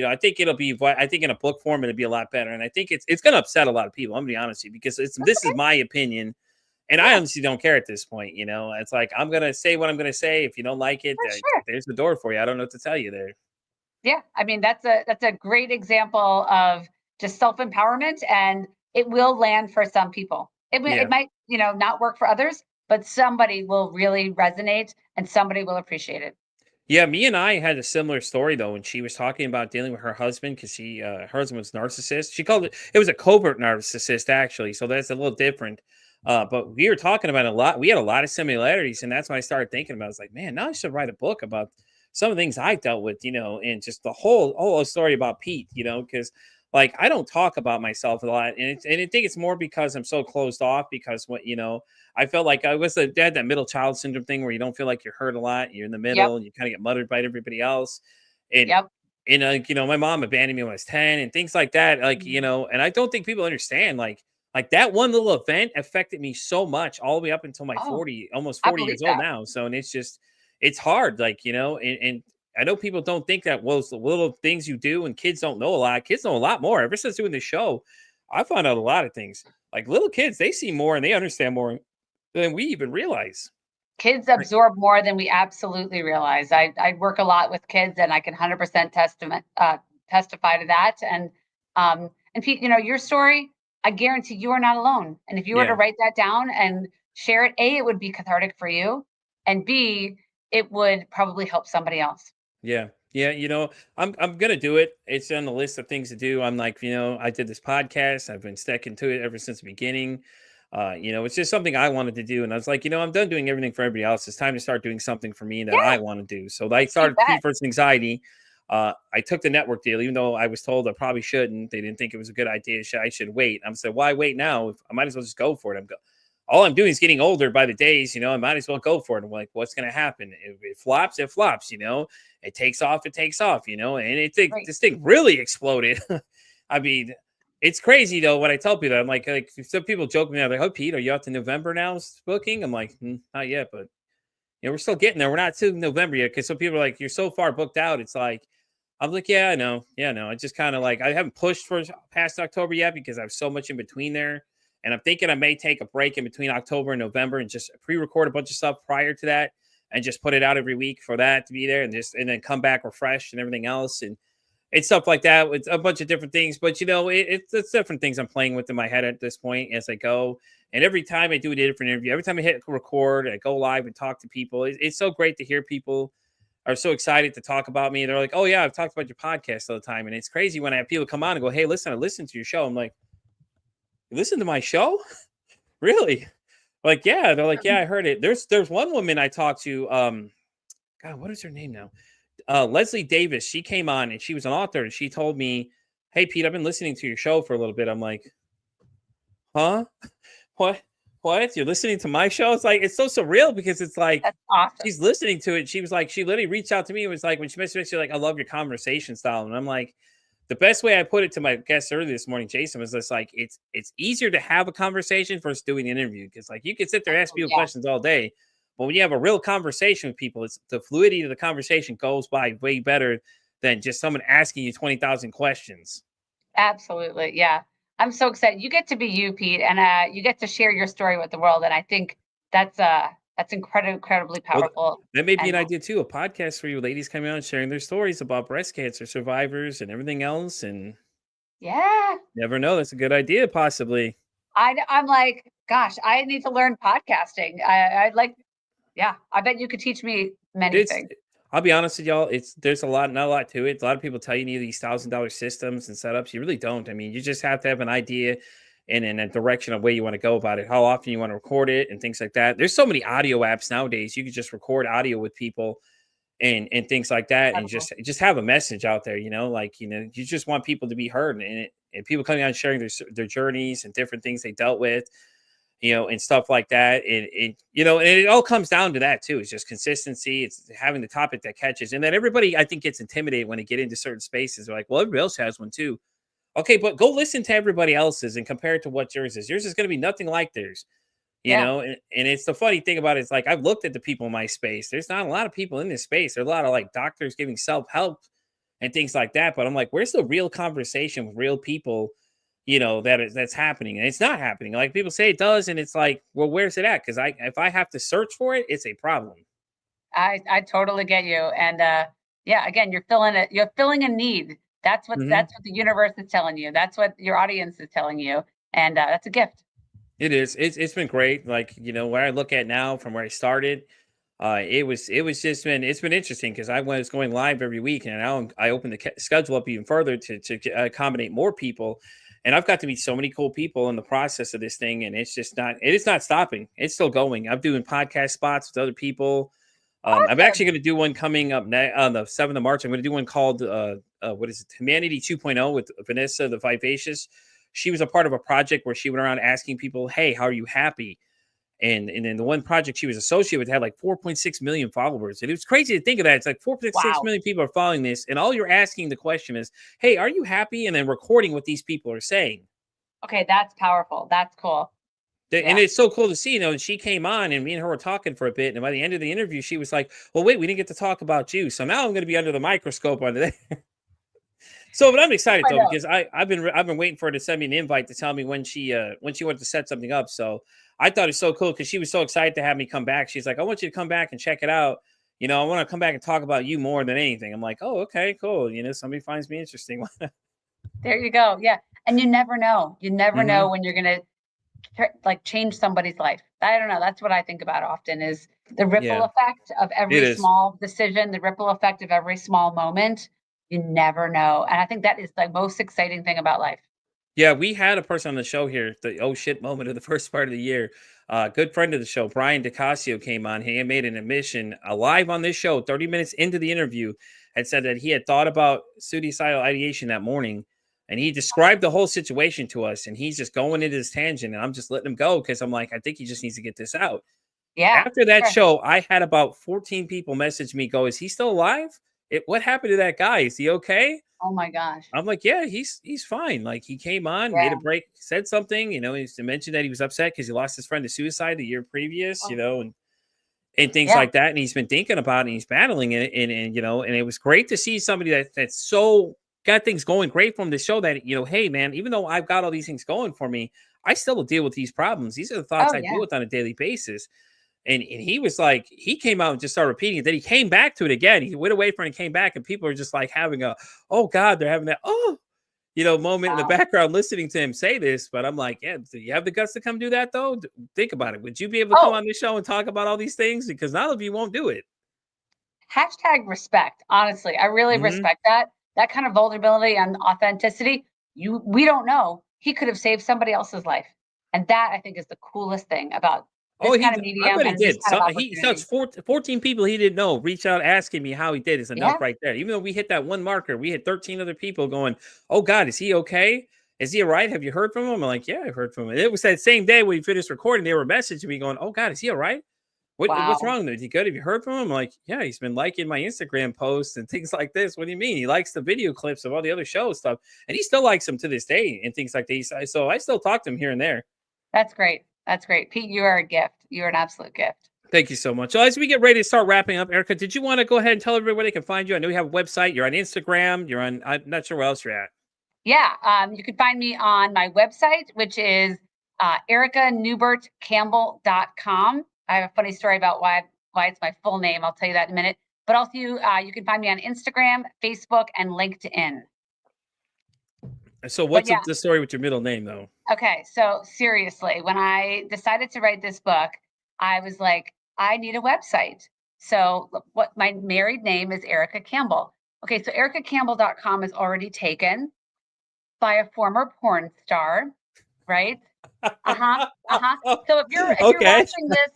I think it'll be I think in a book form it'll be a lot better, and I think it's going to upset a lot of people. I'm gonna be honest with you because that's this is okay. my opinion, and I Yeah, honestly don't care at this point. It's like I'm gonna say what I'm gonna say. If you don't like it, for sure. there's the door for you. I don't know what to tell you there. Yeah, I mean that's a great example of just self-empowerment, and it will land for some people. It Yeah. might, not work for others, but somebody will really resonate and somebody will appreciate it. Yeah, me and I had a similar story though when she was talking about dealing with her husband because her husband was narcissist. She called it was a covert narcissist actually, so that's a little different. But we were talking about a lot. We had a lot of similarities, and that's when I started thinking about. I was like, man, now I should write a book about some of the things I dealt with, and just the whole story about Pete, because like I don't talk about myself a lot, and I think it's more because I'm so closed off because I felt like I was had that middle child syndrome thing where you don't feel like you're hurt a lot. You're in the Yep, middle and you kind of get muttered by everybody else. And, yep. my mom abandoned me when I was 10 and things like that. Like, Mhm. and I don't think people understand like that one little event affected me so much all the way up until my Oh, 40, almost I 40 believe years old that. now. So, and it's hard, like, and I know people don't think that, well, it's the little things you do and kids don't know a lot. Kids know a lot more. Ever since doing the show, I found out a lot of things. Like little kids, they see more and they understand more than we even realize. Kids Right. absorb more than we absolutely realize. I work a lot with kids, and I can 100% testify to that. And Pete, your story, I guarantee you are not alone. And if you were to Yeah. write that down and share it, A, it would be cathartic for you, and B, it would probably help somebody else. Yeah. Yeah. I'm gonna do it. It's on the list of things to do. I'm like, I did this podcast. I've been sticking to it ever since the beginning. It's just something I wanted to do. And I was like, I'm done doing everything for everybody else. It's time to start doing something for me that I Yeah, want to do. So I you started bet. Pete versus Anxiety. I took the network deal, even though I was told I probably shouldn't. They didn't think it was a good idea. I should wait. I'm said, why wait now? I might as well just go for it. All I'm doing is getting older by the days, I might as well go for it. I'm like, what's going to happen? If it flops, it flops, it takes off, it takes off, and Great. this thing really exploded. I mean, it's crazy though. When I tell people, I'm like some people joke with me, they're like, oh, Pete, are you out to November now booking? I'm like, not yet, but we're still getting there. We're not to November yet. Cause some people are like, you're so far booked out. It's like, I'm like, yeah, I know. Yeah, no. I just kind of like I haven't pushed for past October yet because I have so much in between there. And I'm thinking I may take a break in between October and November and just pre-record a bunch of stuff prior to that and just put it out every week for that to be there and then come back refreshed and everything else. And it's stuff like that with a bunch of different things. But it's different things I'm playing with in my head at this point as I go. And every time I do a different interview, every time I hit record, I go live and talk to people. It's so great to hear people are so excited to talk about me. They're like, "Oh yeah, I've talked about your podcast all the time," and it's crazy when I have people come on and go, "Hey, listen, I listened to your show." I'm like, "You listen to my show? Really?" Like, yeah. They're like, "Yeah, I heard it." There's one woman I talked to. God, what is her name now? Leslie Davis, she came on and she was an author and she told me, "Hey Pete, I've been listening to your show for a little bit." I'm like, "Huh? What? What? You're listening to my show?" It's like it's so surreal because it's like That's awesome. she's listening to it. She was like, she literally reached out to me. It was like when she messaged me, she's like, "I love your conversation style," and I'm like, the best way I put it to my guest earlier this morning, Jason, was just like it's easier to have a conversation versus doing an interview because like you can sit there and ask Oh, people yeah, questions all day, but when you have a real conversation with people, it's the fluidity of the conversation goes by way better than just someone asking you 20,000 questions. absolutely. Yeah. I'm so excited. You get to be you, Pete, and you get to share your story with the world. And I think that's incredibly Well, powerful. that may be And an idea too, a podcast for you ladies coming out and sharing their stories about breast cancer survivors and everything else. And yeah, never know, that's a good idea, possibly. I'm like, gosh, I need to learn podcasting. I'd like, yeah, I bet you could teach me many It's things. I'll be honest with y'all, it's there's a lot, not a lot to it. A lot of people tell you need these $1,000 systems and setups. You really don't. I mean, you just have to have an idea and in a direction of where you want to go about it, how often you want to record it and things like that. There's so many audio apps nowadays. You can just record audio with people and things like that and Incredible. just have a message out there, like, you just want people to be heard and people coming out and sharing their journeys and different things they dealt with, and stuff like that. And it all comes down to that too. It's just consistency. It's having the topic that catches. And then everybody, I think, gets intimidated when they get into certain spaces. They're like, well, everybody else has one too. Okay, but go listen to everybody else's and compare it to what yours is. Yours is going to be nothing like theirs. Yeah. And it's the funny thing about it is like I've looked at the people in my space. There's not a lot of people in this space. There's a lot of like doctors giving self-help and things like that. But I'm like, where's the real conversation with real people, that's happening? And it's not happening. Like people say it does, and it's like, well, where's it at? Because if I have to search for it, it's a problem. I totally get you. And yeah, again, you're filling a need. Hmm. That's what the universe is telling you. That's what your audience is telling you. And that's a gift. It is. It's been great. Like, where I look at now from where I started, it was just been interesting because I was going live every week, and now I opened the schedule up even further to accommodate more people, and I've got to meet so many cool people in the process of this thing, and it is not stopping. It's still going. I'm doing podcast spots with other people. I'm Awesome. actually going to do one coming up on the 7th of March. I'm going to do one called what is it, Humanity 2.0 with Vanessa the Vivacious. She was a part of a project where she went around asking people, "Hey, how are you happy?" And then the one project she was associated with had like 4.6 million followers. And it was crazy to think of that. It's like 4.6 Wow. million people are following this. And all you're asking the question is, "Hey, are you happy?" And then recording what these people are saying. Okay, that's powerful. That's cool. And Yeah. it's so cool to see, and she came on and me and her were talking for a bit. And by the end of the interview, she was like, "Well, wait, we didn't get to talk about you. So now I'm going to be under the microscope under that." So, but I'm excited I though know. because I've been waiting for her to send me an invite to tell me when she wanted to set something up. So I thought it's so cool because she was so excited to have me come back. She's like, "I want you to come back and check it out. I want to come back and talk about you more than anything." I'm like, "Oh, okay, cool. Somebody finds me interesting." There you go. Yeah. And you never know. You never Hmm. know when you're gonna like change somebody's life. I don't know. That's what I think about often is the ripple Yeah, effect of it every is. small decision, the ripple effect of every small moment. You never know. And I think that is the most exciting thing about life. Yeah, we had a person on the show here, the oh shit moment of the first part of the year. Good friend of the show, Brian DeCasio, came on. He had made an admission live on this show, 30 minutes into the interview, and said that he had thought about suicidal ideation that morning. And he described the whole situation to us. And he's just going into this tangent. And I'm just letting him go because I'm like, I think he just needs to get this out. Yeah. After that Sure. show, I had about 14 people message me, go, "Is he still alive? What happened to that guy? Is he okay?" Oh my gosh. I'm like, "Yeah, he's fine." Like he came on, made a Yeah. break, said something, he mentioned that he was upset because he lost his friend to suicide the year previous, Oh, and things yeah. like that. And he's been thinking about it and he's battling it. And it was great to see somebody that's so got things going great from the show that, hey man, even though I've got all these things going for me, I still deal with these problems. These are the thoughts Oh I deal yeah. with on a daily basis. And he was like, he came out and just started repeating it. Then he came back to it again. He went away from it and came back, and people are just like having oh God, they're having that, moment in the Wow. background listening to him say this. But I'm like, yeah, do you have the guts to come do that though? Think about it. Would you be able to come Oh, on this show and talk about all these things? Because none of you won't do it. hashtag respect. Honestly, I really Hmm. respect that. That kind of vulnerability and authenticity. We don't know. He could have saved somebody else's life. And that I think is the coolest thing about Oh, this kind of I medium bet he and this did. kind So of he such opportunity. 14 people he didn't know reach out asking me how he did is enough Yeah. right there. Even though we hit that one marker, we had 13 other people going, "Oh God, is he okay? Is he all right? Have you heard from him?" I'm like, "Yeah, I've heard from him." It was that same day we finished recording, they were messaging me going, "Oh God, is he all right? What's Wow. wrong with him? Is he good? Have you heard from him?" I'm like, "Yeah, he's been liking my Instagram posts and things like this." What do you mean? He likes the video clips of all the other show stuff, and he still likes them to this day and things like these. So I still talk to him here and there. That's great. That's great. Pete, you are a gift. You're an absolute gift. Thank you so much. So as we get ready to start wrapping up, Erica, did you want to go ahead and tell everybody where they can find you? I know you have a website. You're on Instagram. You're on. I'm not sure where else you're at. Yeah, you can find me on my website, which is ericaneubertcampbell.com. I have a funny story about why it's my full name. I'll tell you that in a minute. But also, you can find me on Instagram, Facebook, and LinkedIn. So But what's yeah, the story with your middle name though? okay. So seriously, when I decided to write this book, I was like, I need a website. So what my married name is Erica Campbell. Okay, so ericacampbell.com is already taken by a former porn star, right? Uh-huh, uh-huh. So if you're Okay. watching this,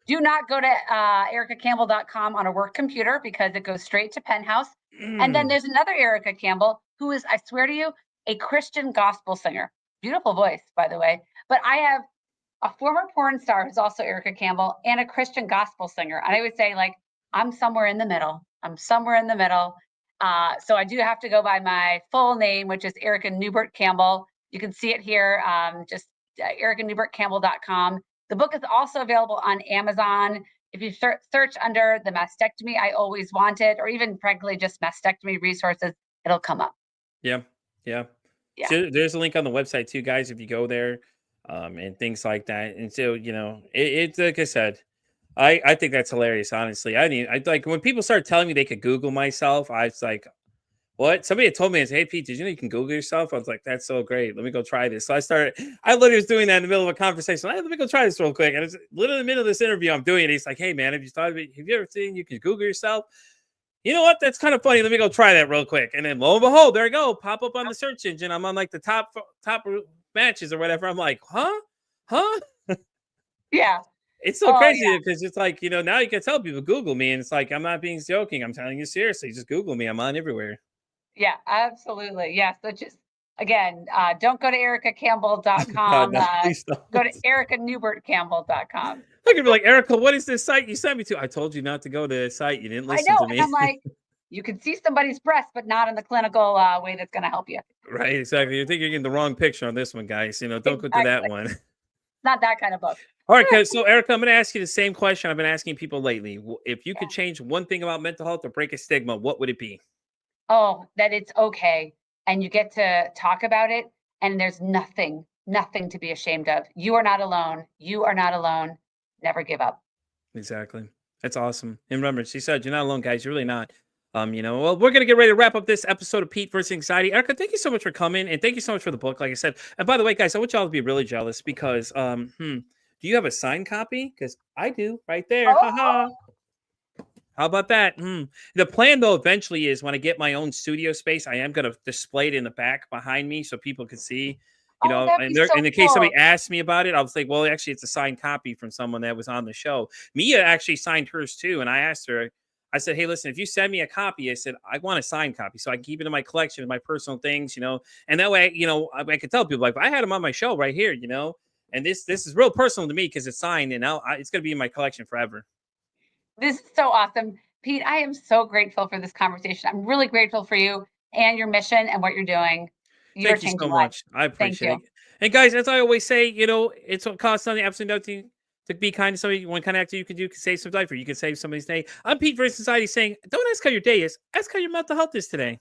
do not go to ericacampbell.com on a work computer because it goes straight to Penthouse. And then Mm. there's another Erica Campbell who is, I swear to you, a Christian gospel singer. Beautiful voice, by the way. But I have a former porn star who's also Erica Campbell and a Christian gospel singer. And I would say, like, I'm somewhere in the middle. I'm somewhere in the middle. So I do have to go by my full name, which is Erica Neubert Campbell. You can see it here, just ericaneubertcampbell.com. The book is also available on Amazon. If you search under the Mastectomy I Always Wanted, or even frankly, just mastectomy resources, it'll come up. Yeah. Yeah. Yeah. So there's a link on the website too, guys, if you go there, and things like that. And so, it's like I said, I think that's hilarious, honestly. I like when people start telling me they could Google myself, I was like, what? Somebody had told me, "Hey Pete, did you know you can Google yourself?" I was like, "That's so great. Let me go try this." So I literally was doing that in the middle of a conversation. Hey, let me go try this real quick. And it's literally in the middle of this interview, I'm doing it. He's like, "Hey man, have you ever seen you can Google yourself?" You know what? That's kind of funny. Let me go try that real quick. And then lo and behold, there I go. Pop up on the search engine. I'm on like the top matches or whatever. I'm like, huh? Huh? Yeah. It's so Oh, crazy yeah. because it's like, now you can tell people Google me. And it's like, I'm not being joking. I'm telling you seriously. Just Google me. I'm on everywhere. Yeah, absolutely. Yes. So just again, don't go to God, ericacampbell.com. no, please don't. Go to ericaneubertcampbell.com. Look at me like, Erica, what is this site you sent me to? I told you not to go to the site. You didn't I listen know. to And me. I'm like, you can see somebody's breast, but not in the clinical way that's going to help you. Right. Exactly. You think you're getting the wrong picture on this one, guys. Don't go to that Exactly. one. Not that kind of book. All right, so Erica, I'm going to ask you the same question I've been asking people lately. If you Yeah. could change one thing about mental health or break a stigma, what would it be? Oh, that it's okay. And you get to talk about it. And there's nothing to be ashamed of. You are not alone. You are not alone. Never give up. Exactly. That's awesome. And remember, she said, you're not alone, guys. You're really not. Well, we're gonna get ready to wrap up this episode of Pete versus Anxiety. Erica, thank you so much for coming, and thank you so much for the book. Like I said, and by the way, guys, I want y'all to be really jealous because, do you have a signed copy? Because I do, right there. Oh, Haha. How about that? The plan, though, eventually is when I get my own studio space, I am going to display it in the back behind me so people can see, oh, that'd be and so in the case cool. somebody asks me about it, I'll say, well, actually, it's a signed copy from someone that was on the show. Mia actually signed hers too. And I asked her, I said, hey, listen, if you send me a copy, I said, I want a signed copy so I can keep it in my collection of my personal things, and that way, I can tell people, like, I had them on my show right here, and this is real personal to me because it's signed and it's going to be in my collection forever. This is so awesome. Pete, I am so grateful for this conversation. I'm really grateful for you and your mission and what you're doing. You're Thank you so changing lives. much. I Thank appreciate you. it. And guys, as I always say, it's what costs nothing, absolutely nothing to be kind to somebody. One kind of actor you can do can save some life or you can save somebody's day. I'm Pete versus Society saying, don't ask how your day is, ask how your mental health is today.